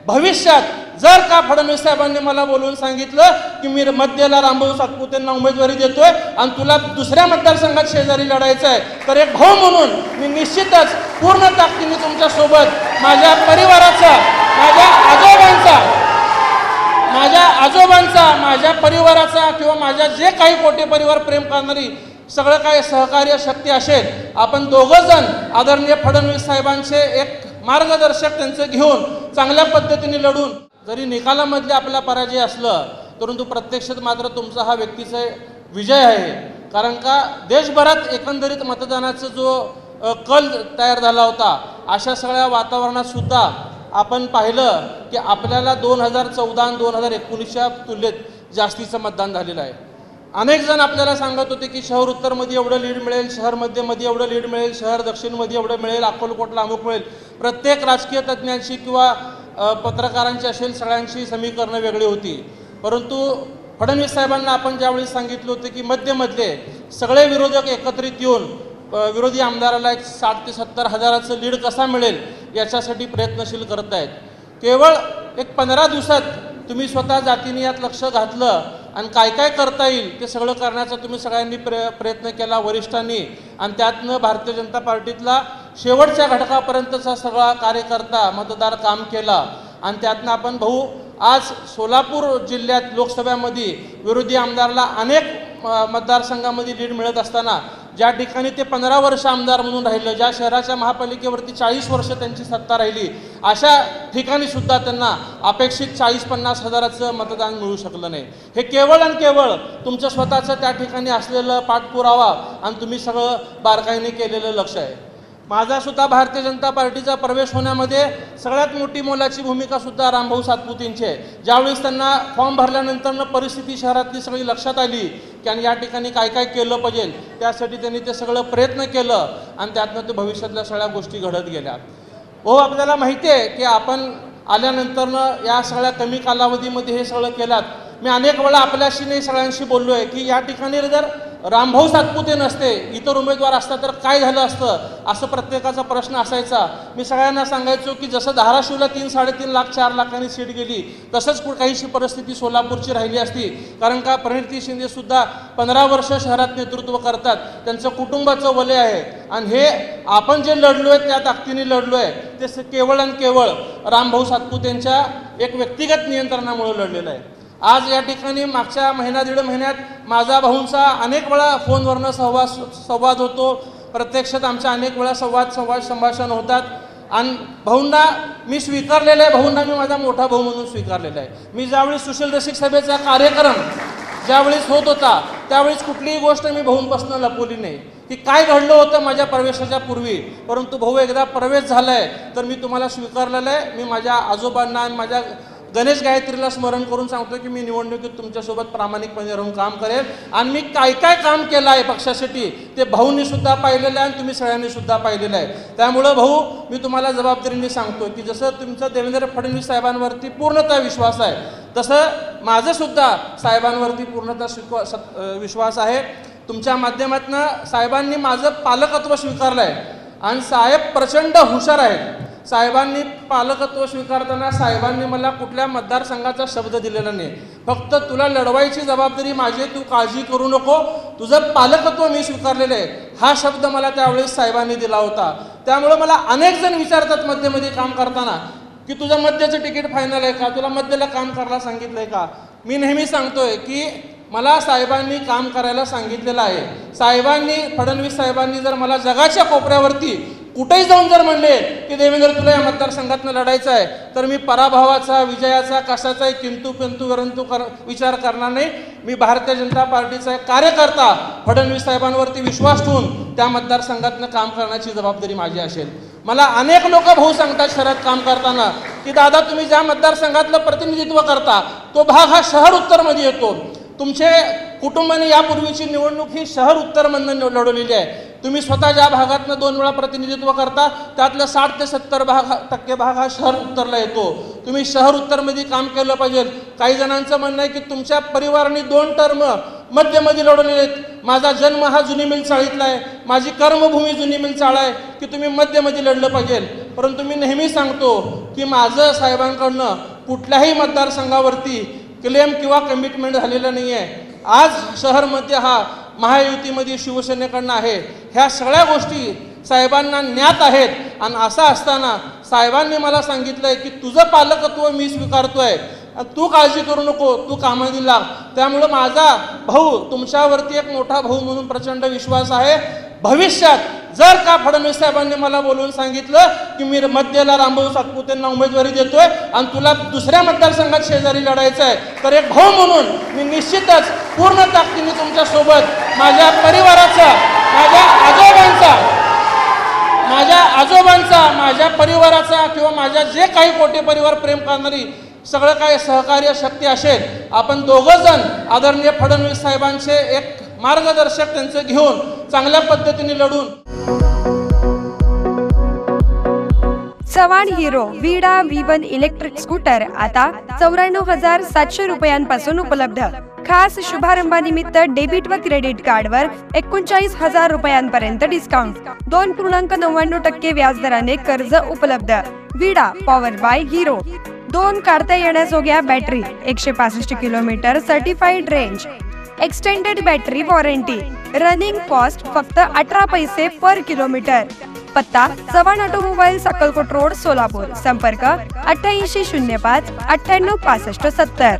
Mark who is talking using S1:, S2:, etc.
S1: भविष्यात जर का फडणवीस साहेबांनी मला बोलवून सांगितलं की मी मध्यला रामभाऊ सातपुतेंना उमेदवारी देतोय आणि तुला दुसऱ्या मतदारसंघात शेजारी लढायचं आहे, तर एक भाऊ म्हणून मी निश्चितच पूर्ण ताकदीने तुमच्या सोबत माझ्या परिवाराचा, माझ्या आजोबांचा, माझ्या परिवाराचा किंवा माझ्या जे काही कोटे परिवार प्रेम करणारी सगळं काय सहकार्य शक्ती असेल, आपण दोघं जण आदरणीय फडणवीस साहेबांचे एक मार्गदर्शक त्यांचं घेऊन चांगल्या पद्धतीने लढून, जरी निकालामधले आपला पराजय असलं परंतु प्रत्यक्षात मात्र तुमचा हा व्यक्तीचा विजय आहे. कारण का देशभरात एकंदरीत मतदानाचा जो कल तयार झाला होता, अशा सगळ्या वातावरणात सुद्धा आपण पाहिलं की आपल्याला 2014 आणि 2019च्या तुलनेत जास्तीचं मतदान झालेलं आहे. अनेक जण आपल्याला सांगत होते की शहर उत्तरमध्ये एवढं लीड मिळेल, शहर मध्यमध्ये एवढं लीड मिळेल, शहर दक्षिणमध्ये एवढं मिळेल, अक्कलकोटला अमुक मिळेल. प्रत्येक राजकीय तज्ज्ञांची किंवा पत्रकारांची असेल सगळ्यांची समीकरणं वेगळी होती. परंतु फडणवीस साहेबांना आपण ज्यावेळी सांगितलं होतं की मध्यमधले सगळे विरोधक एकत्रित येऊन विरोधी आमदाराला एक 60 ते 70 हजाराचं लीड कसा मिळेल याच्यासाठी प्रयत्नशील करत आहेत. केवळ एक 15 दिवसात तुम्ही स्वतः जातीने यात लक्ष घातलं आणि काय काय करता येईल ते सगळं करण्याचा तुम्ही सगळ्यांनी प्रयत्न केला वरिष्ठांनी, आणि त्यातनं भारतीय जनता पार्टीतला शेवटच्या घटकापर्यंतचा सगळा कार्यकर्ता मतदार काम केला. आणि त्यातनं आपण भाऊ आज सोलापूर जिल्ह्यात लोकसभेमध्ये विरोधी आमदारला अनेक मतदारसंघामध्ये लीड मिळत असताना ज्या ठिकाणी ते 15 वर्ष आमदार म्हणून राहिलं, ज्या शहराच्या महापालिकेवरती 40 वर्ष त्यांची सत्ता राहिली, अशा ठिकाणी सुद्धा त्यांना अपेक्षित 40-50 हजाराचं मतदान मिळू शकलं नाही. हे केवळ आणि केवळ तुमचं स्वतःचं त्या ठिकाणी असलेलं पाठपुरावा आणि तुम्ही सगळं बारकाईने केलेलं लक्ष आहे. माझा सुद्धा भारतीय जनता पार्टीचा प्रवेश होण्यामध्ये सगळ्यात मोठी मोलाची भूमिका सुद्धा रामभाऊ सातपुतेंची आहे. ज्यावेळेस त्यांना फॉर्म भरल्यानंतर परिस्थिती शहरातली सगळी लक्षात आली की आणि या ठिकाणी काय काय केलं पाहिजे, त्यासाठी त्यांनी ते सगळं प्रयत्न केलं आणि त्यातनं ते भविष्यातल्या सगळ्या गोष्टी घडत गेल्या. आपल्याला माहिती आहे की आपण आल्यानंतरनं या सगळ्या कमी कालावधीमध्ये हे सगळं केलात. मी अनेक वेळा आपल्याशी नाही सगळ्यांशी बोललो आहे की या ठिकाणी जर रामभाऊ सातपुते नसते, इतर उमेदवार असता तर काय झालं असतं, असं प्रत्येकाचा प्रश्न असायचा. मी सगळ्यांना सांगायचो की जसं धाराशिवला 3-3.5 लाख 4 लाखांनी सीट गेली, तसंच काहीशी परिस्थिती सोलापूरची राहिली असती. कारण का प्रणिती शिंदे सुद्धा 15 वर्ष शहरात नेतृत्व करतात, त्यांचं कुटुंबाचं वलय आहे. आणि हे आपण जे लढलो आहे त्या ताकदीने लढलो आहे ते केवळ आणि केवळ रामभाऊ सातपुतेंच्या एक व्यक्तिगत नियंत्रणामुळे लढलेलं आहे. आज या ठिकाणी मागच्या दीड महिन्यात माझा भाऊंचा अनेक वेळा फोनवरनं संवाद होतो, प्रत्यक्षात आमच्या अनेक वेळा संभाषण होतात. आणि भाऊंना मी स्वीकारलेलं आहे, भाऊंना मी माझा मोठा भाऊ म्हणून स्वीकारलेला आहे. मी ज्यावेळी सुशील रसिक सभेचा कार्यक्रम ज्यावेळेस होत होता त्यावेळेस कुठलीही गोष्ट मी भाऊंपासून लपवली नाही की काय घडलं होतं माझ्या प्रवेशाच्या पूर्वी. परंतु भाऊ एकदा प्रवेश झाला आहे तर मी तुम्हाला स्वीकारलेलं आहे. मी माझ्या आजोबांना आणि माझ्या गणेश गायत्रीला स्मरण करून सांगतो की मी निवडणुकीत तुमच्यासोबत प्रामाणिकपणे राहून काम करेल. आणि मी काय काय काम केलं आहे पक्षासाठी ते भाऊंनी सुद्धा पाहिलेलं आहे आणि तुम्ही सगळ्यांनी सुद्धा पाहिलेलं आहे. त्यामुळं भाऊ मी तुम्हाला जबाबदारीने सांगतो की जसं तुमचा देवेंद्र फडणवीस साहेबांवरती पूर्णतः विश्वास आहे, तसं माझं सुद्धा साहेबांवरती पूर्णतः विश्वास आहे. तुमच्या माध्यमातून साहेबांनी माझं पालकत्व स्वीकारलं आहे आणि साहेब प्रचंड हुशार आहेत. साहेबांनी पालकत्व स्वीकारताना साहेबांनी मला कुठल्या मतदारसंघाचा शब्द दिलेला नाही, फक्त तुला लढवायची जबाबदारी माझी, तू काळजी करू नको, तुझं पालकत्व मी स्वीकारलेलं आहे, हा शब्द मला त्यावेळेस साहेबांनी दिला होता. त्यामुळे मला अनेक जण विचारतात मध्यमध्ये काम करताना की तुझं मध्यचं तिकीट फायनल आहे का, तुला मध्यला काम करायला सांगितलं आहे का. मी नेहमी सांगतोय की मला साहेबांनी काम करायला सांगितलेलं आहे. फडणवीस साहेबांनी जर मला जगाच्या कोपऱ्यावरती कुठेही जाऊन जर म्हणले की देवेंद्र तुला या मतदारसंघातनं लढायचं आहे, तर मी पराभवाचा, विजयाचा, कशाचाही किंतु विचार करणार नाही. मी भारतीय जनता पार्टीचा एक कार्यकर्ता फडणवीस साहेबांवरती विश्वास ठेवून त्या मतदारसंघातनं काम करण्याची जबाबदारी माझी असेल. मला अनेक लोक भाऊ सांगतात शहरात काम करताना की दादा तुम्ही ज्या मतदारसंघातलं प्रतिनिधित्व करता तो भाग हा शहर उत्तरमध्ये येतो. तुमचे कुटुंबाने यापूर्वीची निवडणूक ही शहर उत्तरमधून लढवलेली आहे. तुम्ही स्वतः ज्या भागातनं 2 वेळा प्रतिनिधित्व करता त्यातलं 60 ते 70% भाग हा शहर उत्तरला येतो. तुम्ही शहर उत्तरमध्ये काम केलं पाहिजे. काही जणांचं म्हणणं आहे की तुमच्या परिवाराने 2 टर्म मध्यमध्ये लढवलेले आहेत. माझा जन्म हा जुनी मिल चाळीतला आहे, माझी कर्मभूमी जुनी मिल चाळ आहे, की तुम्ही मध्यमध्ये लढलं पाहिजे. परंतु मी नेहमी सांगतो की माझं साहेबांकडनं कुठल्याही मतदारसंघावरती क्लेम किंवा कमिटमेंट झालेलं नाही आहे. आज शहरमध्ये हा महायुतीमध्ये शिवसेनेकडनं आहे. ह्या सगळ्या गोष्टी साहेबांना ज्ञात आहेत आणि असं असताना साहेबांनी मला सांगितलं आहे की तुझं पालकत्व मी स्वीकारतोय, तू काळजी करू नको, तू कामानी लाग. त्यामुळं माझा भाऊ तुमच्यावरती एक मोठा भाऊ म्हणून प्रचंड विश्वास आहे. भविष्यात जर का फडणवीस साहेबांनी मला बोलून सांगितलं की मी मध्यला रामभाऊ सातपुतेंना उमेदवारी देतोय आणि तुला दुसऱ्या मतदारसंघात शेजारी लढायचं आहे, तर एक भाऊ म्हणून मी निश्चितच पूर्ण ताकदीने तुमच्यासोबत माझ्या परिवाराचा, माझ्या परिवाराचा किंवा माझ्या जे काही कोटे परिवार प्रेम करणारी सगळं काही सहकार्य शक्ती असेल, आपण दोघं जण आदरणीय फडणवीस साहेबांचे एक मार्गदर्शक त्यांचे घेऊन चांगल्या पद्धतीने लढून.
S2: चव्हाण हिरो विडा V1 इलेक्ट्रिक स्कूटर आता 94,700 रुपयांपासून उपलब्ध. खास शुभारंभानिमित्त डेबिट व क्रेडिट कार्डवर 39,000 रुपयांपर्यंत डिस्काउंट. 2.99% व्याजदराने कर्ज उपलब्ध. विडा पॉवर बाय हिरो. 2 काढता येण्याजोग्या battery, 165 kilometre certified range, extended battery warranty. Running cost फक्त 18 पैसे पर किलोमीटर. पत्ता चव्हाण ऑटोमोबाईल, अक्कलकोट रोड, सोलापूर. संपर्क 8805 98 65 70.